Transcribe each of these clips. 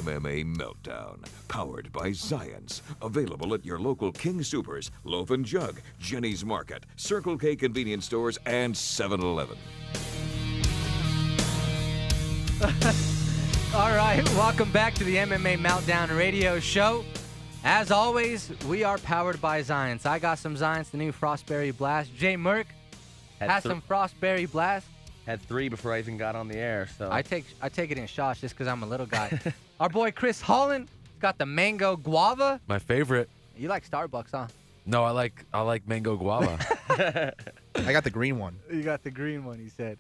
MMA Meltdown, powered by Science. Available at your local King Soopers, Loaf and Jug, Jenny's Market, Circle K convenience stores, and 7-Eleven. All right, welcome back to the MMA Meltdown Radio Show. As always, we are powered by Science. I got some Science, the new Frostberry Blast. Jay Merck has some Frostberry Blast. Had 3 before I even got on the air. So I take it in shots just because I'm a little guy. Our boy Chris Holland got the Mango Guava. My favorite. You like Starbucks, huh? No, I like Mango Guava. I got the green one. You got the green one, he said.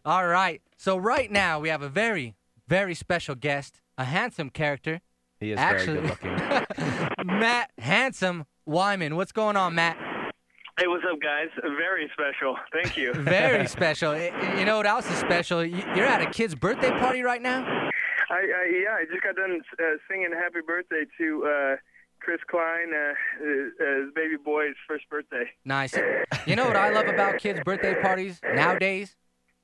All right. So right now we have a very, very special guest, a handsome character. He is very good looking. Matt Handsome Wyman. What's going on, Matt? Hey, what's up, guys? Very special. Thank you. Very special. You know what else is special? You're at a kid's birthday party right now? I just got done singing happy birthday to Chris Klein, his baby boy's first birthday. Nice. You know what I love about kids' birthday parties nowadays?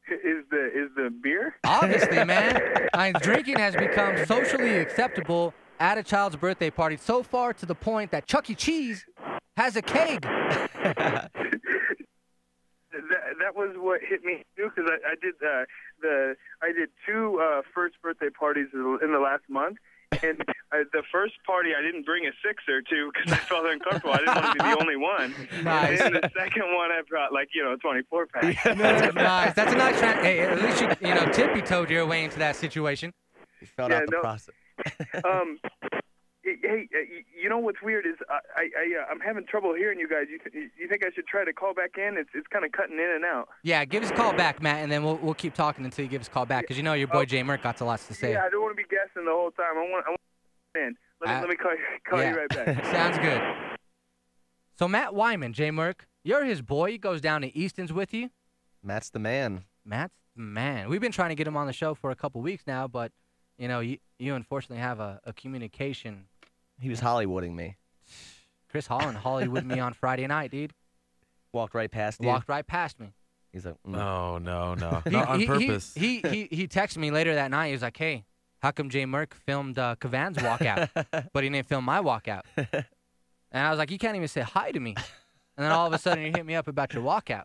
Is the beer? Obviously, man. Drinking has become socially acceptable at a child's birthday party, so far to the point that Chuck E. Cheese has a keg. That was what hit me too, because I did 2 first birthday parties in the last month, and the first party I didn't bring a sixer to because I felt uncomfortable. I didn't want to be the only one. Nice. And the second one I brought 24 pack. Nice. That's a nice. Hey, at least you tippy toed your way into that situation. You felt out the process. Hey, you know what's weird is I'm having trouble hearing you guys. You think I should try to call back in? It's kind of cutting in and out. Yeah, give us a call back, Matt, and then we'll keep talking until you give us a call back, because you know your boy Jay Merck got lots to say. Yeah, I don't want to be guessing the whole time. I want in. Let me call you right back. Sounds good. So Matt Wyman, Jay Merck, you're his boy. He goes down to Easton's with you. Matt's the man. Matt's the man. We've been trying to get him on the show for a couple weeks now, but you unfortunately have a communication. He was Hollywooding me. Chris Holland Hollywooded me on Friday night, dude. Walked right past you. Walked right past me. He's like, No. Not on purpose. He texted me later that night. He was like, hey, how come Jay Merck filmed Kavan's walkout, but he didn't film my walkout? And I was like, you can't even say hi to me. And then all of a sudden you hit me up about your walkout.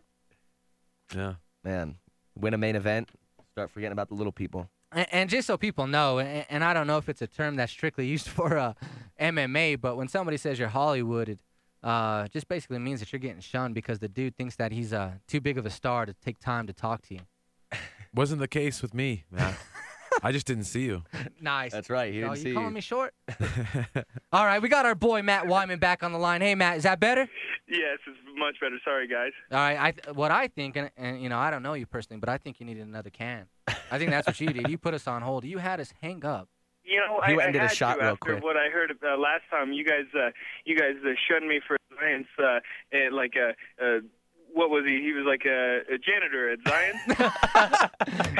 Yeah. Man, win a main event, start forgetting about the little people. And just so people know, and I don't know if it's a term that's strictly used for MMA, but when somebody says you're Hollywooded, just basically means that you're getting shunned because the dude thinks that he's too big of a star to take time to talk to you. Wasn't the case with me, man. I just didn't see you. Nice. That's right. He didn't see you. you. Calling me short? All right, we got our boy Matt Wyman back on the line. Hey, Matt, is that better? Yes, it's much better. Sorry, guys. All right, what I think, and I don't know you personally, but I think you needed another can. I think that's what you did. You put us on hold. You had us hang up. He went and did a shot real quick. After what I heard last time, you guys shunned me for science, what was he? He was like a janitor at Zion.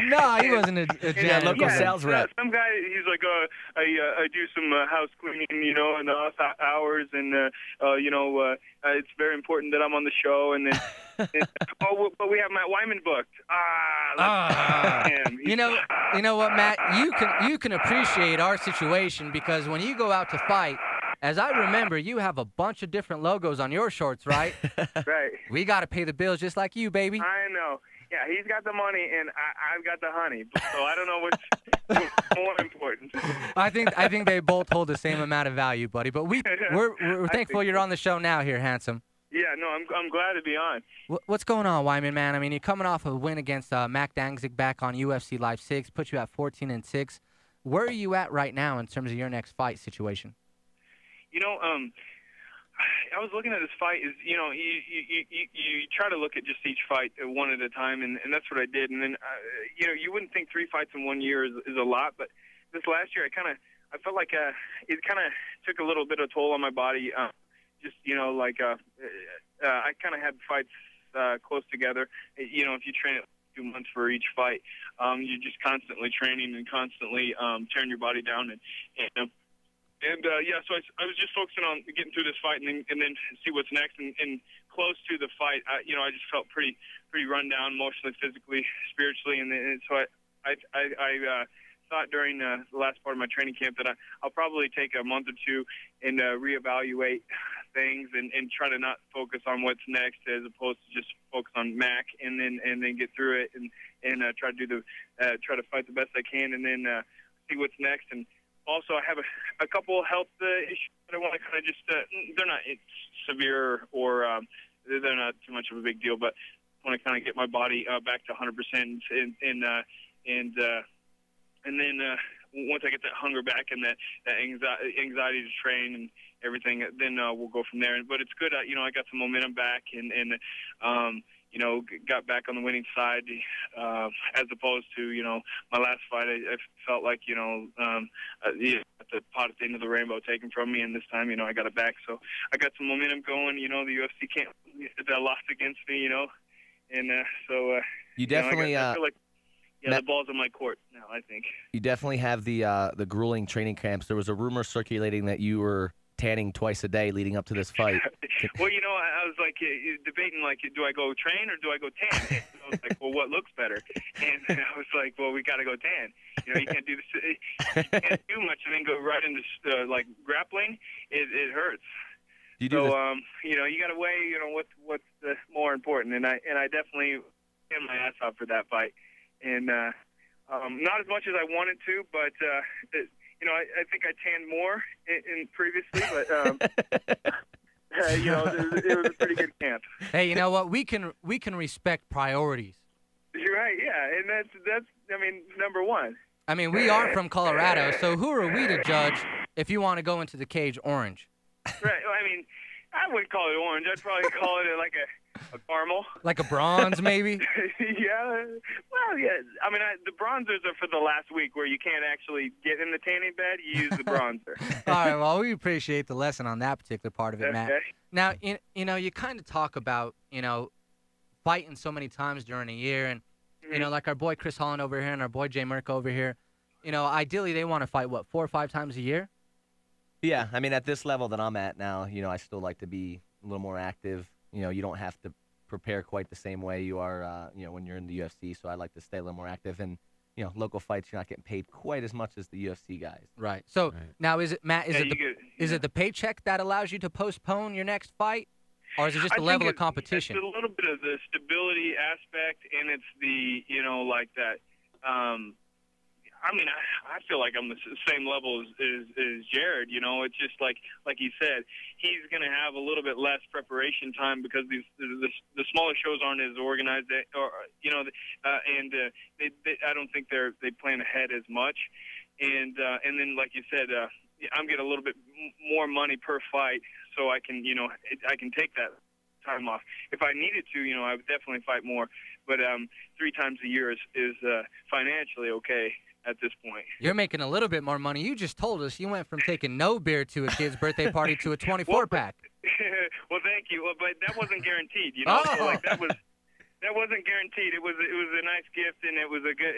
No, he wasn't a janitor. Yeah, local sales rep. Some guy, he's like, I do some house cleaning, in the off hours, and it's very important that I'm on the show. And then, but we have Matt Wyman booked. Him. You know what, Matt? You can appreciate our situation because when you go out to fight, as I remember, you have a bunch of different logos on your shorts, right? Right. We got to pay the bills just like you, baby. I know. Yeah, he's got the money, and I've got the honey. So I don't know what's more important. I think they both hold the same amount of value, buddy. But we're thankful you're on the show now here, handsome. Yeah, no, I'm glad to be on. What's going on, Wyman, man? I mean, you're coming off a win against Mac Dangzig back on UFC Live 6, put you at 14-6. Where are you at right now in terms of your next fight situation? I was looking at this fight. You try to look at just each fight one at a time, and that's what I did. And then, you wouldn't think 3 fights in 1 year is a lot, but this last year I felt like it kind of took a little bit of toll on my body. I kind of had fights close together. If you train it 2 months for each fight, you're just constantly training and constantly tearing your body down. So I was just focusing on getting through this fight and then see what's next. And close to the fight, I just felt pretty run down emotionally, physically, spiritually. And so I thought during the last part of my training camp that I'll probably take a month or two and reevaluate things and try to not focus on what's next as opposed to just focus on MAC and then get through it and try to fight the best I can and then see what's next. And also I have a couple health issues that I want to kind of just they're not severe or they're not too much of a big deal, but I want to kind of get my body back to 100% and then once I get that hunger back and that anxiety to train and everything, then we'll go from there. But it's good, I got some momentum back and got back on the winning side as opposed to, my last fight. I felt like, the pot at the end of the rainbow taken from me, and this time, I got it back. So I got some momentum going. The UFC can't that lost against me, and so you definitely. I feel like the ball's in my court now, I think. You definitely have the grueling training camps. There was a rumor circulating that you were tanning twice a day leading up to this fight. Well, I was like debating, like, do I go train or do I go tan? And I was like, well, what looks better? And I was like, well, we got to go tan. You can't do this. You can't do much and then go right into like grappling. It hurts. You got to weigh, what's more important. And I definitely ran my ass off for that fight. And not as much as I wanted to, but I think I tanned more in previously, but it was a pretty good camp. Hey, you know what? We can respect priorities. You're right, yeah, and that's number one. I mean, we are from Colorado, so who are we to judge if you want to go into the cage orange? Right. Well, I wouldn't call it orange. I'd probably call it like a caramel. Like a bronze, maybe? Yeah. Well, yeah. The bronzers are for the last week where you can't actually get in the tanning bed. You use the bronzer. All right. Well, we appreciate the lesson on that particular part of it, Matt. Okay. Now, you kind of talk about, fighting so many times during a year. And, like our boy Chris Holland over here and our boy Jay Merck over here, ideally they want to fight, 4 or 5 times a year? Yeah. At this level that I'm at now, I still like to be a little more active. You don't have to prepare quite the same way you are, when you're in the UFC. So I like to stay a little more active. And, local fights, you're not getting paid quite as much as the UFC guys. Right. So now is it, Matt, is it the paycheck that allows you to postpone your next fight? Or is it just the level of competition? It's a little bit of the stability aspect, and it's the, like that. I feel like I'm the same level as Jared. It's just like he said, he's going to have a little bit less preparation time because the smaller shows aren't as organized, and I don't think they plan ahead as much. And then, like you said, I'm getting a little bit more money per fight, so I can I can take that time off. If I needed to, I would definitely fight more. But 3 times a year is financially okay at this point. You're making a little bit more money. You just told us you went from taking no beer to a kid's birthday party to a 24-pack. Well, thank you. Well, but that wasn't guaranteed, Oh. So, that wasn't guaranteed. It was a nice gift, and it was a good.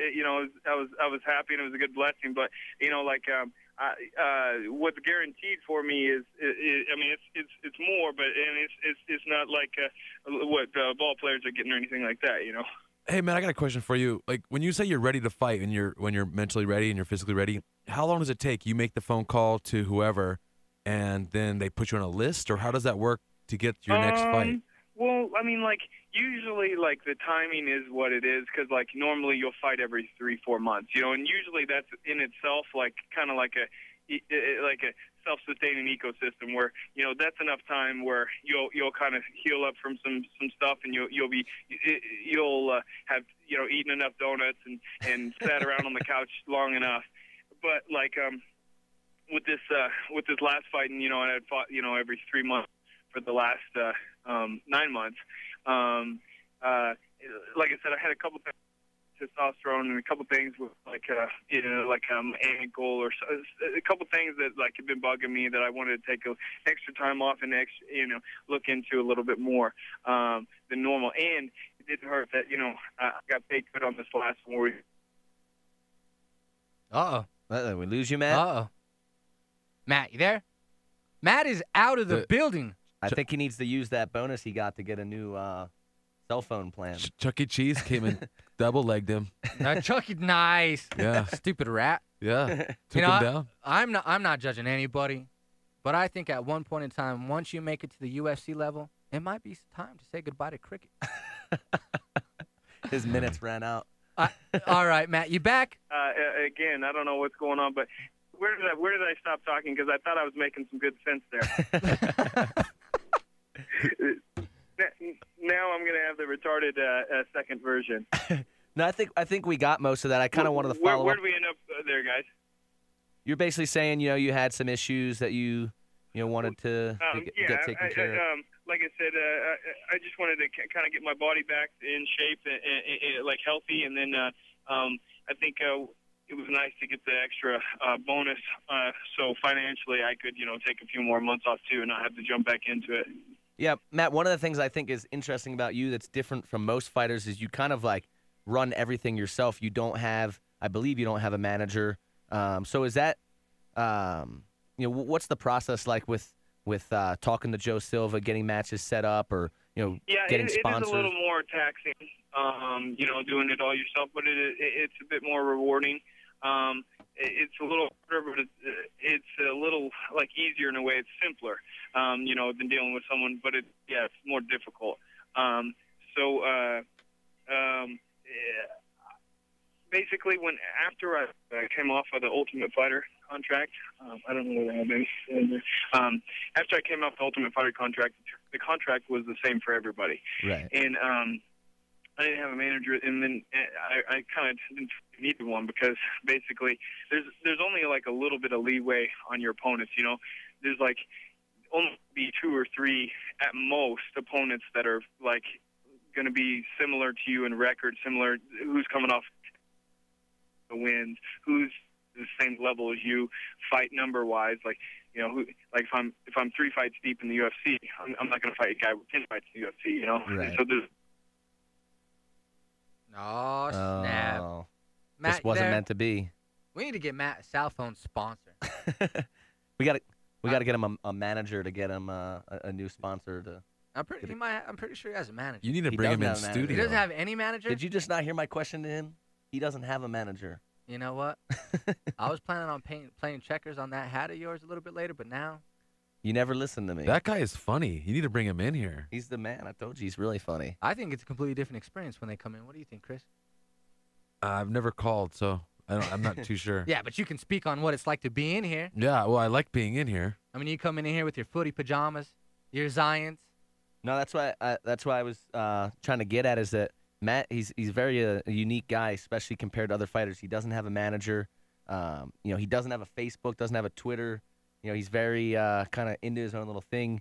I was happy, and it was a good blessing. But what's guaranteed for me is it's more, but it's not like what ball players are getting or anything like that. Hey, man, I got a question for you. Like, when you say you're ready to fight and when you're mentally ready and you're physically ready, how long does it take? You make the phone call to whoever, and then they put you on a list, or how does that work to get your next fight? Well, usually, the timing is what it is, because, normally you'll fight every 3-4 months, and usually that's in itself, kind of like a self-sustaining ecosystem where, that's enough time where you'll kind of heal up from some stuff, and you'll have, eaten enough donuts and sat around on the couch long enough. But, with this last fight, and, I had fought, every 3 months for the last 9 months. Like I said, I had a couple things, testosterone, and a couple things with ankle or a couple things that have been bugging me that I wanted to take extra time off and look into a little bit more than normal. And it didn't hurt that I got paid good on this last one. We lose you, Matt. Matt, you there? Matt is out of the building. I think he needs to use that bonus he got to get a new cell phone plan. Chuck E. Cheese came in double-legged him. Chucky, nice. Yeah. Stupid rat. Yeah. Took You know, him down. I'm not judging anybody, but I think at one point in time, once you make it to the UFC level, it might be time to say goodbye to cricket. His minutes ran out. All right, Matt, you back? Again, I don't know what's going on, but where did I stop talking? Because I thought I was making some good sense there. Now I'm going to have the retarded second version. No, I think we got most of that. I kind of wanted to follow Where up. do we end up there, guys? You're basically saying, you had some issues that you wanted to get taken care of. Like I said, I just wanted to kind of get my body back in shape, and like healthy, and then I think it was nice to get the extra bonus, so financially I could, take a few more months off too, and not have to jump back into it. Yeah, Matt, one of the things I think is interesting about you that's different from most fighters is you kind of like run everything yourself. I believe you don't have a manager. So is that, what's the process like with talking to Joe Silva, getting matches set up, or, getting sponsors? It is a little more taxing, doing it all yourself, but it's a bit more rewarding. It's a little harder, but it's a little easier in a way. It's simpler, than dealing with someone, but it's more difficult. Basically, after I came off of the Ultimate Fighter contract, I don't know whether I have any. After I came off the Ultimate Fighter contract, the contract was the same for everybody. Right. And I didn't have a manager, and then I kind of didn't need one because basically there's only a little bit of leeway on your opponents. There's only be 2 or 3 at most opponents that are going to be similar to you in record, similar who's coming off the wins, who's the same level as you, fight number wise. If I'm 3 fights deep in the UFC, I'm not going to fight a guy with 10 fights in the UFC. Right. So there's. Oh, snap. Oh, Matt, this wasn't meant to be. We need to get Matt a cell phone sponsor. we got to get him a manager to get him a new sponsor to. I'm pretty sure he has a manager. You need to bring him in studio. He doesn't have any manager? Did you just not hear my question to him? He doesn't have a manager. You know what? I was planning on playing checkers on that hat of yours a little bit later, but now. You never listened to me. That guy is funny. You need to bring him in here. He's the man. I told you he's really funny. I think it's a completely different experience when they come in. What do you think, Chris? I've never called, so I'm not too sure. Yeah, but you can speak on what it's like to be in here. Yeah, well, I like being in here. I mean, you come in here with your footy pajamas, your Zions. No, that's why I was trying to get at is that Matt, he's very a unique guy, especially compared to other fighters. He doesn't have a manager. He doesn't have a Facebook, doesn't have a Twitter. He's very kind of into his own little thing.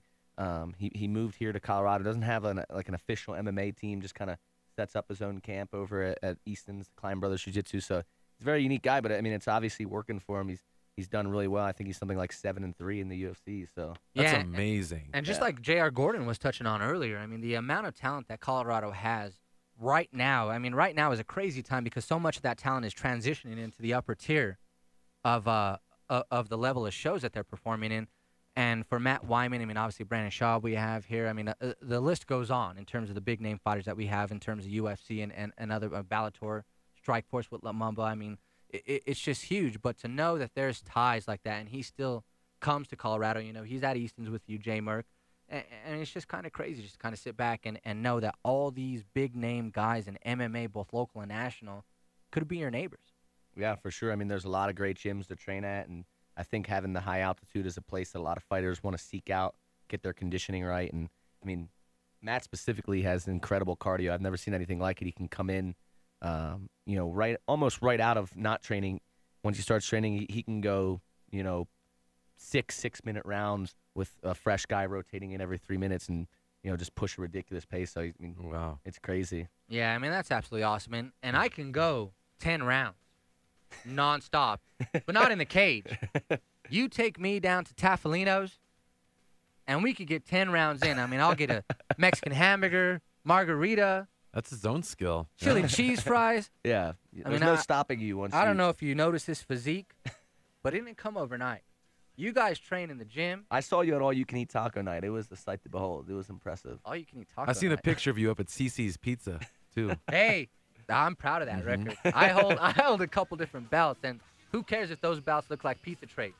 He moved here to Colorado. Doesn't have an official MMA team. Just kind of sets up his own camp over at Easton's Klein Brothers Jiu-Jitsu. So he's a very unique guy. But I mean, it's obviously working for him. He's done really well. I think he's something like 7-3 in the UFC. So that's amazing. And just like J.R. Gordon was touching on earlier, I mean, the amount of talent that Colorado has right now. I mean, right now is a crazy time because so much of that talent is transitioning into the upper tier of the level of shows that they're performing in. And for Matt Wyman, I mean, obviously Brandon Shaw we have here. I mean, the list goes on in terms of the big name fighters that we have in terms of UFC and other Bellator, Strikeforce with Lumumba. I mean, it's just huge. But to know that there's ties like that and he still comes to Colorado, he's at Easton's with you, Jay Merck. And it's just kind of crazy just to kind of sit back and know that all these big name guys in MMA, both local and national, could be your neighbors. Yeah, for sure. I mean, there's a lot of great gyms to train at, and I think having the high altitude is a place that a lot of fighters want to seek out, get their conditioning right. And, I mean, Matt specifically has incredible cardio. I've never seen anything like it. He can come in, almost right out of not training. Once he starts training, he can go, 6-minute rounds with a fresh guy rotating in every 3 minutes and, just push a ridiculous pace. So, I mean, wow, it's crazy. Yeah, I mean, that's absolutely awesome. And I can go 10 rounds nonstop, but not in the cage. You take me down to Tafalino's, and we could get 10 rounds in. I mean, I'll get a Mexican hamburger, margarita. That's his own skill. Chili cheese fries. Yeah. There's no stopping you once I don't know if you noticed his physique, but it didn't come overnight. You guys train in the gym. I saw you at All You Can Eat Taco Night. It was the sight to behold. It was impressive. All You Can Eat Taco I seen night. a picture of you up at CC's Pizza, too. Hey, I'm proud of that record. I hold a couple different belts, and who cares if those belts look like pizza trays?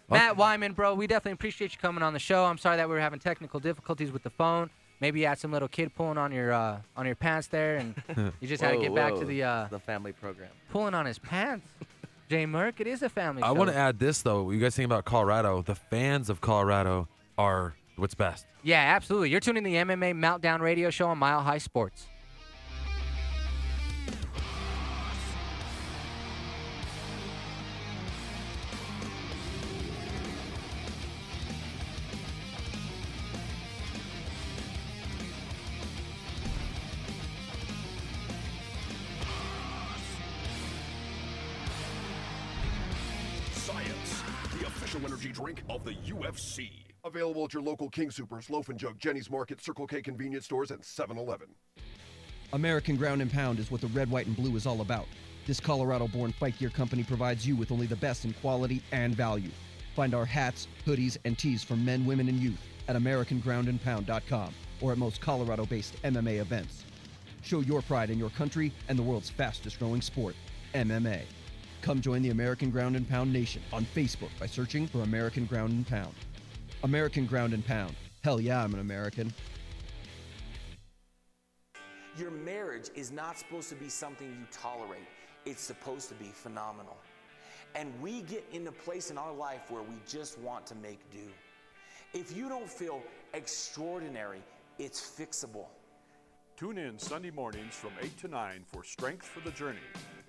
Matt Wyman, bro, we definitely appreciate you coming on the show. I'm sorry that we were having technical difficulties with the phone. Maybe you had some little kid pulling on your pants there, and you just had to get back to the family program. Pulling on his pants. Jay Merck, it is a family show. I want to add this, though. You guys think about Colorado. The fans of Colorado are what's best. Yeah, absolutely. You're tuning in the MMA Meltdown Radio Show on Mile High Sports. Energy drink of the UFC. Available at your local King Soopers, Loaf and Jug, Jenny's Market, Circle K convenience stores, and 7-Eleven. American Ground and Pound is what the red, white, and blue is all about. This Colorado-born fight gear company provides you with only the best in quality and value. Find our hats, hoodies, and tees for men, women, and youth at AmericanGroundandPound.com or at most Colorado-based MMA events. Show your pride in your country and the world's fastest-growing sport, MMA. Come join the American Ground and Pound Nation on Facebook by searching for American Ground and Pound. American Ground and Pound. Hell yeah, I'm an American. Your marriage is not supposed to be something you tolerate. It's supposed to be phenomenal. And we get in a place in our life where we just want to make do. If you don't feel extraordinary, it's fixable. Tune in Sunday mornings from 8 to 9 for Strength for the Journey,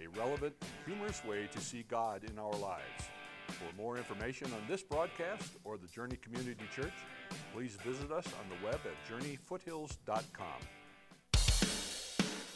a relevant, humorous way to see God in our lives. For more information on this broadcast or the Journey Community Church, please visit us on the web at journeyfoothills.com.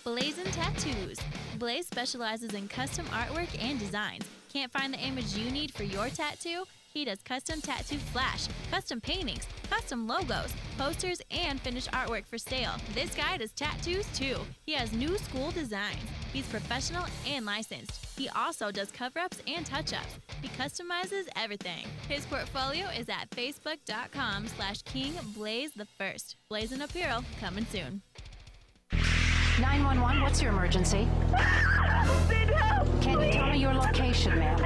Blazin' Tattoos. Blaze specializes in custom artwork and designs. Can't find the image you need for your tattoo? He does custom tattoo flash, custom paintings, custom logos, posters, and finished artwork for sale. This guy does tattoos too. He has new school designs. He's professional and licensed. He also does cover-ups and touch-ups. He customizes everything. His portfolio is at facebook.com/KingBlazeTheFirst. Blazin' Apparel, coming soon. 911, what's your emergency? Can you tell me your location, ma'am?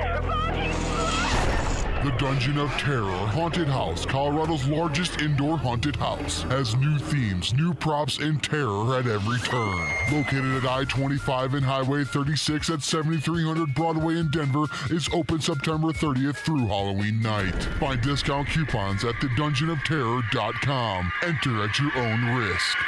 The Dungeon of Terror Haunted House, Colorado's largest indoor haunted house, has new themes, new props, and terror at every turn. Located at I-25 and Highway 36 at 7300 Broadway in Denver, is open September 30th through Halloween night. Find discount coupons at thedungeonofterror.com. Enter at your own risk.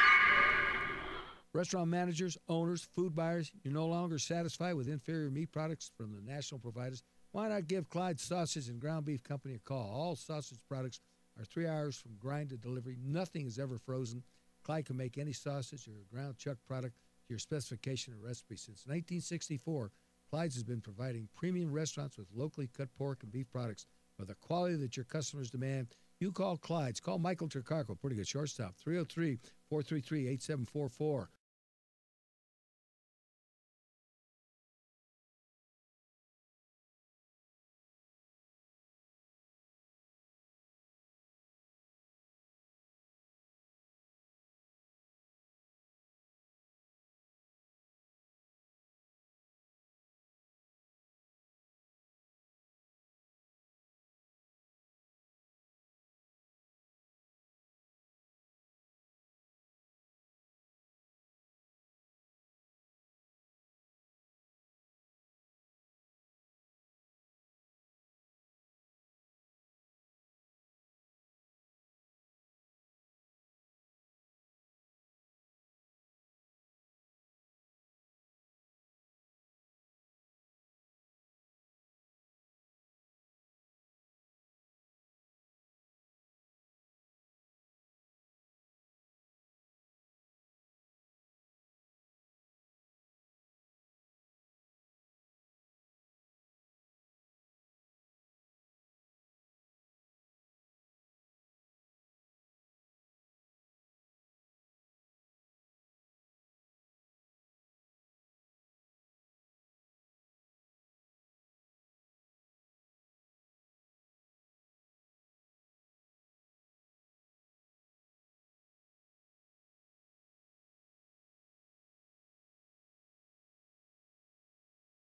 Restaurant managers, owners, food buyers, you're no longer satisfied with inferior meat products from the national providers? Why not give Clyde Sausage and Ground Beef Company a call? All sausage products are 3 hours from grind to delivery. Nothing is ever frozen. Clyde can make any sausage or ground chuck product to your specification or recipe. Since 1964, Clyde's has been providing premium restaurants with locally cut pork and beef products for the quality that your customers demand. You call Clyde's. Call Michael Turcarco, pretty good shortstop, 303-433-8744.